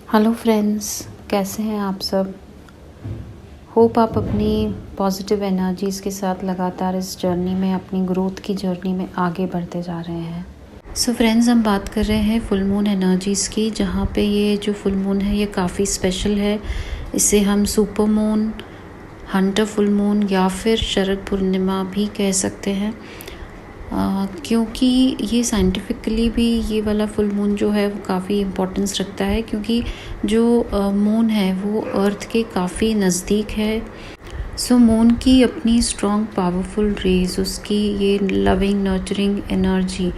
Hello friends, कैसे हैं आप सब। होप आप अपनी पॉजिटिव एनर्जीज़ के साथ लगातार इस जर्नी में, अपनी ग्रोथ की जर्नी में आगे बढ़ते जा रहे हैं। सो फ्रेंड्स, हम बात कर रहे हैं फुल मून एनर्जीज़ की, जहाँ पे ये जो फुल मून है ये काफ़ी स्पेशल है। इसे हम super moon, Hunter full moon या फिर शरद पूर्णिमा भी कह सकते हैं। क्योंकि ये साइंटिफिकली भी ये वाला फुल मून जो है वो काफ़ी इम्पोर्टेंस रखता है, क्योंकि जो मून है वो अर्थ के काफ़ी नज़दीक है। सो मून की अपनी स्ट्रॉन्ग पावरफुल रेज, उसकी ये loving nurturing energy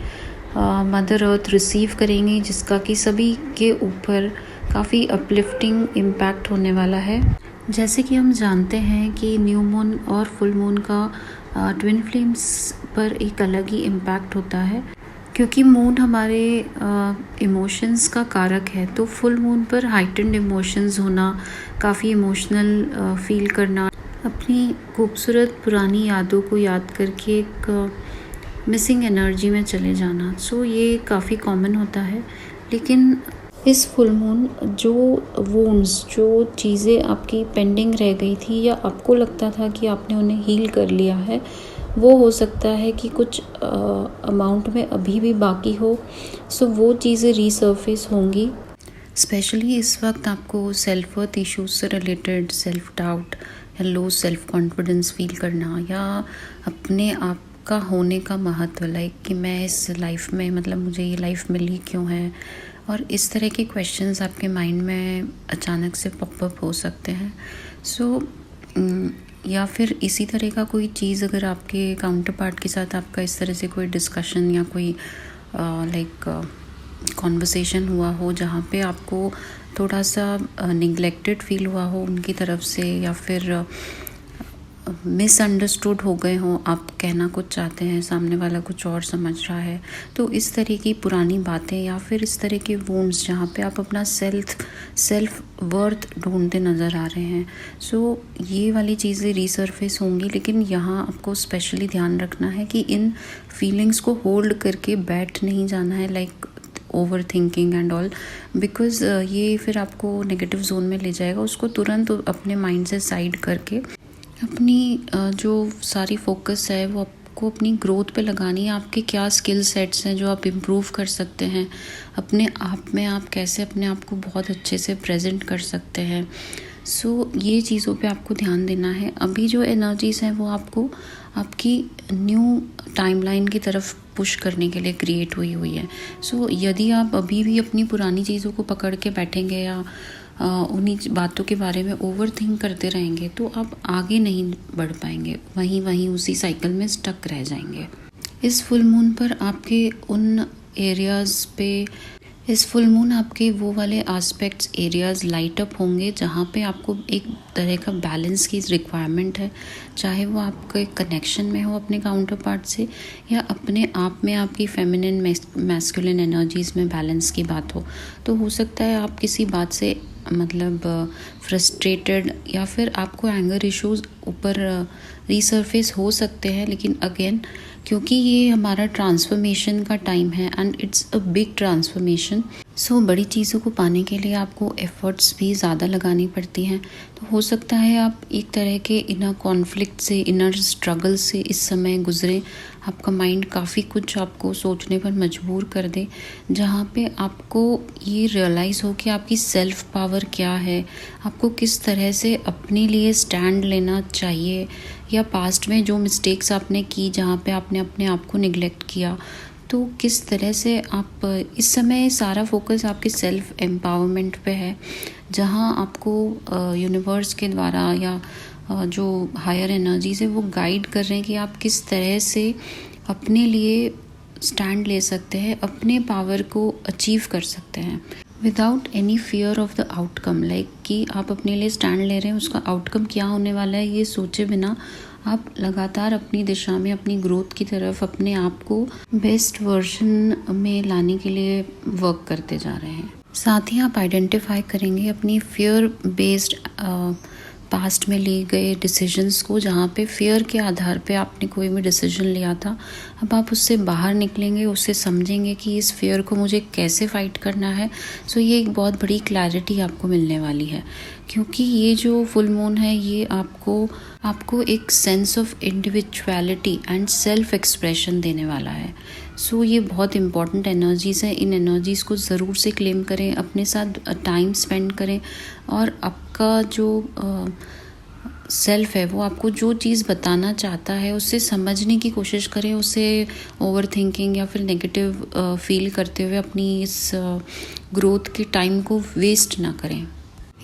mother earth receive करेंगी, जिसका कि सभी के ऊपर काफ़ी अपलिफ्टिंग इम्पैक्ट होने वाला है। जैसे कि हम जानते हैं कि न्यू मून और फुल मून का ट्विन फ्लेम्स पर एक अलग ही इम्पैक्ट होता है, क्योंकि मून हमारे इमोशंस का कारक है। तो फुल मून पर हाइटेंड इमोशंस होना, काफ़ी इमोशनल फील करना, अपनी खूबसूरत पुरानी यादों को याद करके एक मिसिंग एनर्जी में चले जाना। सो ये काफ़ी कॉमन होता है। लेकिन इस फुल मून जो वुंड्स, जो चीज़ें आपकी पेंडिंग रह गई थी या आपको लगता था कि आपने उन्हें हील कर लिया है, वो हो सकता है कि कुछ अमाउंट में अभी भी बाकी हो। सो वो चीज़ें रीसर्फेस होंगी। स्पेशली इस वक्त आपको सेल्फ वर्थ इश्यूज से रिलेटेड सेल्फ डाउट या लो सेल्फ कॉन्फिडेंस फील करना, या अपने आप का होने का महत्व, लाइक कि मैं इस लाइफ में, मतलब मुझे ये लाइफ मिली क्यों है, और इस तरह के क्वेश्चंस आपके माइंड में अचानक से पॉपअप हो सकते हैं। सो या फिर इसी तरह का कोई चीज़ अगर आपके काउंटर पार्ट के साथ आपका इस तरह से कोई डिस्कशन या कोई लाइक कॉन्वर्सेशन हुआ हो, जहाँ पे आपको थोड़ा सा निगलेक्टेड फील हुआ हो उनकी तरफ से, या फिर मिसअंडरस्टूड हो गए हों, आप कहना कुछ चाहते हैं, सामने वाला कुछ और समझ रहा है, तो इस तरह की पुरानी बातें या फिर इस तरह के वुंड्स जहाँ पे आप अपना सेल्फ वर्थ ढूंढते नज़र आ रहे हैं, सो ये वाली चीज़ें रीसर्फेस होंगी। लेकिन यहाँ आपको स्पेशली ध्यान रखना है कि इन फीलिंग्स को होल्ड करके बैठ नहीं जाना है, like over thinking and all, because ये फिर आपको नेगेटिव जोन में ले जाएगा। उसको तुरंत अपने माइंड से साइड करके अपनी जो सारी फोकस है वो आपको अपनी ग्रोथ पे लगानी है। आपके क्या स्किल सेट्स हैं जो आप इम्प्रूव कर सकते हैं अपने आप में, आप कैसे अपने आप को बहुत अच्छे से प्रेजेंट कर सकते हैं। सो ये चीज़ों पे आपको ध्यान देना है। अभी जो एनर्जीज़ हैं वो आपको आपकी न्यू टाइमलाइन की तरफ पुश करने के लिए क्रिएट हुई है। सो यदि आप अभी भी अपनी पुरानी चीज़ों को पकड़ के बैठेंगे या उन्हीं बातों के बारे में ओवर थिंक करते रहेंगे, तो आप आगे नहीं बढ़ पाएंगे, वहीं उसी साइकिल में स्टक रह जाएंगे। इस फुल मून पर आपके उन एरियाज़ पे, इस फुल मून आपके वो वाले एस्पेक्ट्स एरियाज़ लाइट अप होंगे जहाँ पे आपको एक तरह का बैलेंस की रिक्वायरमेंट है, चाहे वो आपके कनेक्शन में हो अपने काउंटर पार्ट से, या अपने आप में आपकी फेमिनिन मैस्कुलिन एनर्जीज़ में बैलेंस की बात हो। तो हो सकता है आप किसी बात से मतलब फ्रस्ट्रेटेड, या फिर आपको एंगर इश्यूज ऊपर रीसर्फेस हो सकते हैं। लेकिन अगेन, क्योंकि ये हमारा ट्रांसफॉर्मेशन का टाइम है and it's a big transformation, so बड़ी चीज़ों को पाने के लिए आपको एफर्ट्स भी ज़्यादा लगानी पड़ती हैं। तो हो सकता है आप एक तरह के इनर कॉन्फ्लिक्ट से, इनर स्ट्रगल से इस समय गुजरे। आपका माइंड काफ़ी कुछ आपको सोचने पर मजबूर कर दे, जहाँ पे आपको ये रियलाइज़ हो कि आपकी सेल्फ पावर क्या है, आपको किस तरह से अपने लिए स्टैंड लेना चाहिए, या पास्ट में जो मिस्टेक्स आपने की जहाँ पे आपने अपने आप को निगलेक्ट किया, तो किस तरह से आप इस समय सारा फोकस आपके सेल्फ एम्पावरमेंट पे है, जहाँ आपको यूनिवर्स के द्वारा या जो हायर एनर्जीज है वो गाइड कर रहे हैं कि आप किस तरह से अपने लिए स्टैंड ले सकते हैं, अपने पावर को अचीव कर सकते हैं without any fear of the outcome. Like कि आप अपने लिए स्टैंड ले रहे हैं, उसका आउटकम क्या होने वाला है ये सोचे बिना आप लगातार अपनी दिशा में, अपनी ग्रोथ की तरफ, अपने आप को बेस्ट वर्जन में लाने के लिए वर्क करते जा रहे हैं। साथ ही आप आइडेंटिफाई करेंगे अपनी फियर बेस्ड पास्ट में लिए गए डिसीजंस को, जहाँ पे फेयर के आधार पे आपने कोई भी डिसीजन लिया था, अब आप उससे बाहर निकलेंगे, उससे समझेंगे कि इस फेयर को मुझे कैसे फाइट करना है। सो ये एक बहुत बड़ी क्लैरिटी आपको मिलने वाली है, क्योंकि ये जो फुल मून है ये आपको एक sense of individuality and self expression देने वाला है। सो ये बहुत इंपॉर्टेंट एनर्जीज़ हैं। इन एनर्जीज़ को ज़रूर से क्लेम करें, अपने साथ टाइम स्पेंड करें, और आपका जो सेल्फ है वो आपको जो चीज़ बताना चाहता है उससे समझने की कोशिश करें, उसे ओवर थिंकिंग या फिर नेगेटिव फील करते हुए अपनी इस ग्रोथ के टाइम को वेस्ट ना करें।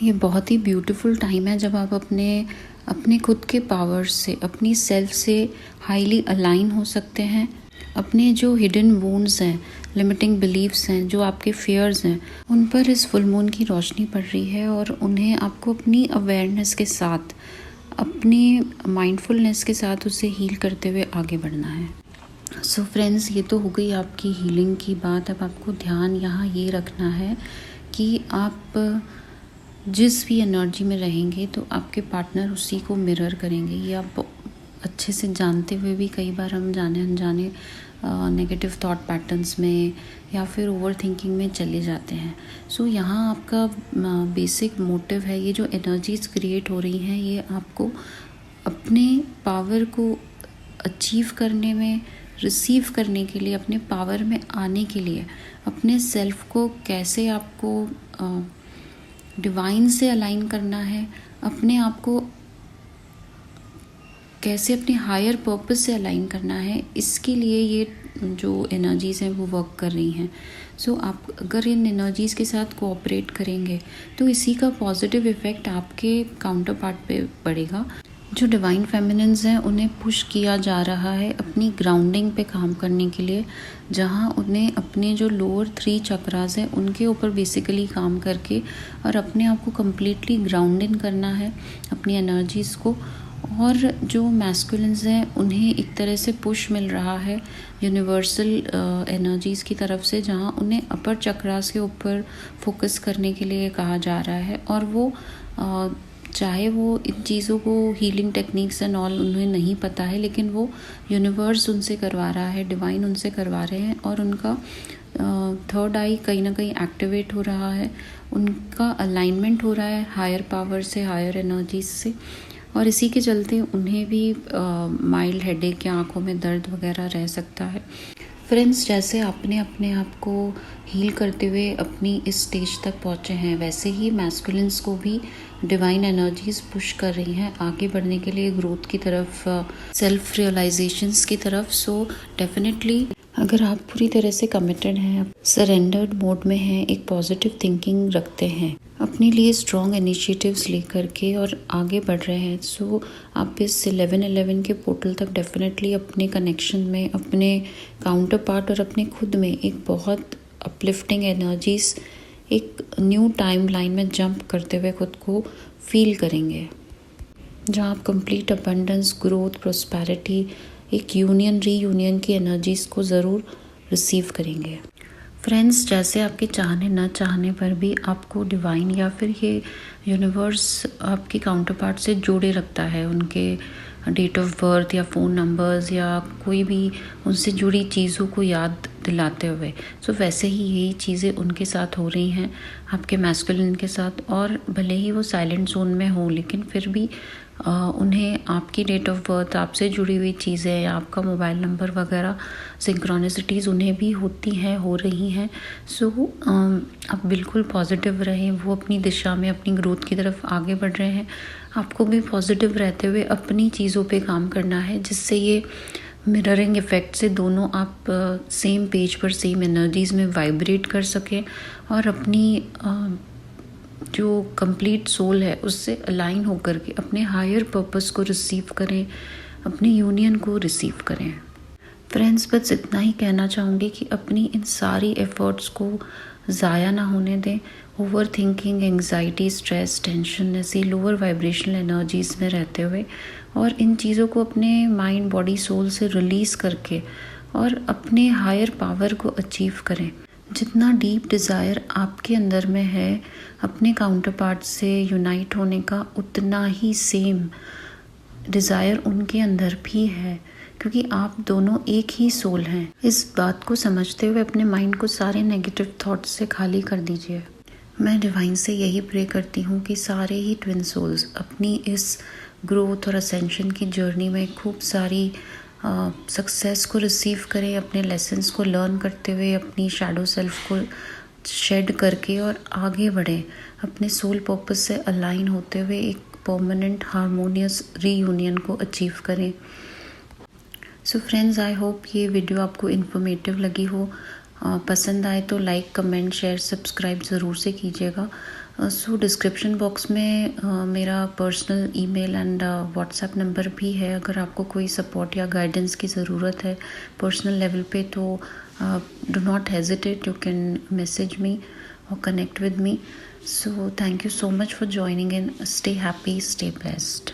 ये बहुत ही ब्यूटीफुल टाइम है जब आप अपने खुद के पावर से, अपनी सेल्फ से हाईली अलाइन हो सकते हैं। अपने जो हिडन वुंड्स हैं, लिमिटिंग बिलीव्स हैं, जो आपके फियर्स हैं, उन पर इस फुल मून की रोशनी पड़ रही है और उन्हें आपको अपनी अवेयरनेस के साथ, अपनी माइंडफुलनेस के साथ उसे हील करते हुए आगे बढ़ना है। सो फ्रेंड्स, ये तो हो गई आपकी हीलिंग की बात। अब आपको ध्यान यहाँ ये रखना है कि आप जिस भी एनर्जी में रहेंगे तो आपके पार्टनर उसी को मिरर करेंगे। ये आप अच्छे से जानते हुए भी कई बार हम जाने अनजाने नेगेटिव थॉट पैटर्न्स में या फिर ओवर थिंकिंग में चले जाते हैं। सो यहाँ आपका बेसिक मोटिव है, ये जो एनर्जीज क्रिएट हो रही हैं ये आपको अपने पावर को अचीव करने में, रिसीव करने के लिए, अपने पावर में आने के लिए, अपने सेल्फ को कैसे आपको डिवाइन से अलाइन करना है, अपने आप को कैसे अपने हायर पर्पस से अलाइन करना है, इसके लिए ये जो एनर्जीज़ हैं वो वर्क कर रही हैं। सो आप अगर इन एनर्जीज़ के साथ कोऑपरेट करेंगे तो इसी का पॉजिटिव इफ़ेक्ट आपके काउंटर पार्ट पे पड़ेगा। जो डिवाइन फेमिनिन्स हैं उन्हें पुश किया जा रहा है अपनी ग्राउंडिंग पे काम करने के लिए, जहाँ उन्हें अपने जो लोअर 3 चक्रास हैं उनके ऊपर बेसिकली काम करके और अपने आप को कम्प्लीटली ग्राउंडिंग करना है, अपनी एनर्जीज़ को। और जो मैस्कुलिन्स हैं उन्हें एक तरह से पुश मिल रहा है यूनिवर्सल एनर्जीज़ की तरफ से, जहाँ उन्हें अपर चक्रास के ऊपर फोकस करने के लिए कहा जा रहा है। और वो चाहे वो इन चीज़ों को, हीलिंग टेक्निक्स एंड ऑल उन्हें नहीं पता है, लेकिन वो यूनिवर्स उनसे करवा रहा है, डिवाइन उनसे करवा रहे हैं, और उनका थर्ड आई कहीं ना कहीं एक्टिवेट हो रहा है, उनका अलाइनमेंट हो रहा है हायर पावर से, हायर एनर्जीज से। और इसी के चलते उन्हें भी माइल्ड हेडेक या आँखों में दर्द वगैरह रह सकता है। फ्रेंड्स, जैसे आपने अपने आप को हील करते हुए अपनी इस स्टेज तक पहुँचे हैं, वैसे ही मैस्कुलिन्स को भी डिवाइन एनर्जीज पुश कर रही हैं आगे बढ़ने के लिए, ग्रोथ की तरफ, सेल्फ रियलाइजेशंस की तरफ। सो डेफिनेटली अगर आप पूरी तरह से कमिटेड हैं, सरेंडर्ड मोड में हैं, एक पॉजिटिव थिंकिंग रखते हैं, अपने लिए स्ट्रॉन्ग इनिशिएटिव्स लेकर के और आगे बढ़ रहे हैं, सो आप इस 1111 के पोर्टल तक डेफिनेटली अपने कनेक्शन में, अपने काउंटर पार्ट और अपने खुद में एक बहुत अपलिफ्टिंग एनर्जीज, एक न्यू टाइम लाइन में जंप करते हुए खुद को फील करेंगे, जहाँ आप कंप्लीट अबंडेंस, ग्रोथ, प्रोस्पेरिटी, एक यूनियन, रीयूनियन की एनर्जीज़ को ज़रूर रिसीव करेंगे। फ्रेंड्स, जैसे आपके चाहने न चाहने पर भी आपको डिवाइन या फिर ये यूनिवर्स आपके काउंटर पार्ट से जोड़े रखता है, उनके डेट ऑफ बर्थ या फ़ोन नंबर्स या कोई भी उनसे जुड़ी चीज़ों को याद दिलाते हुए। सो वैसे ही यही चीज़ें उनके साथ हो रही हैं आपके मैस्कुलिन के साथ, और भले ही वो साइलेंट जोन में हो, लेकिन फिर भी उन्हें आपकी डेट ऑफ बर्थ, आपसे जुड़ी हुई चीज़ें या आपका मोबाइल नंबर वगैरह सिंक्रोनिसिटीज़ उन्हें भी होती हैं, हो रही हैं। सो आप बिल्कुल पॉजिटिव रहें, वो अपनी दिशा में, अपनी ग्रोथ की तरफ आगे बढ़ रहे हैं। आपको भी पॉजिटिव रहते हुए अपनी चीज़ों पे काम करना है, जिससे ये मिररिंग इफ़ेक्ट से दोनों आप सेम पेज पर, सेम एनर्जीज़ में वाइब्रेट कर सकें और अपनी जो कंप्लीट सोल है उससे अलाइन होकर के अपने हायर पर्पस को रिसीव करें, अपने यूनियन को रिसीव करें। फ्रेंड्स, बस इतना ही कहना चाहूँगी कि अपनी इन सारी एफ़र्ट्स को ज़ाया ना होने दें। Over thinking, anxiety, stress, tension, ऐसी लोअर वाइब्रेशनल एनर्जीज़ में रहते हुए, और इन चीज़ों को अपने माइंड, बॉडी, सोल से रिलीज़ करके और अपने हायर पावर को अचीव करें। जितना डीप डिज़ायर आपके अंदर में है अपने काउंटर पार्ट से यूनाइट होने का, उतना ही सेम डिज़ायर उनके अंदर भी है, क्योंकि आप दोनों एक ही सोल हैं। इस बात को समझते हुए अपने माइंड को सारे नेगेटिव थॉट्स से खाली कर दीजिए। मैं डिवाइन से यही प्रे करती हूँ कि सारे ही ट्विन सोल्स अपनी इस ग्रोथ और असेंशन की जर्नी में खूब सारी सक्सेस को रिसीव करें, अपने लेसन्स को लर्न करते हुए अपनी शैडो सेल्फ को शेड करके और आगे बढ़ें, अपने सोल पर्पस से अलाइन होते हुए एक परमानेंट हार्मोनियस रीयूनियन को अचीव करें। सो फ्रेंड्स, आई होप ये वीडियो आपको इन्फॉर्मेटिव लगी हो। पसंद आए तो लाइक, कमेंट, शेयर, सब्सक्राइब ज़रूर से कीजिएगा। सो डिस्क्रिप्शन बॉक्स में मेरा personal email and WhatsApp number भी है। अगर आपको कोई सपोर्ट या गाइडेंस की ज़रूरत है पर्सनल लेवल पे तो do not hesitate, you can message me और connect with me. So thank you so much for joining in. Stay happy, stay blessed.